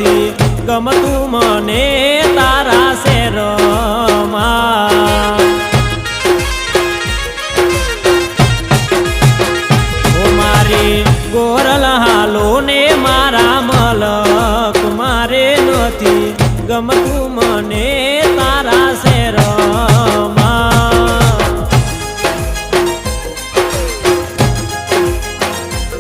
નથી ગમતું મને તારા શેરમાં ઓ મારી ગોરલ હાલો ને મારા મલક મારે નથી ગમતું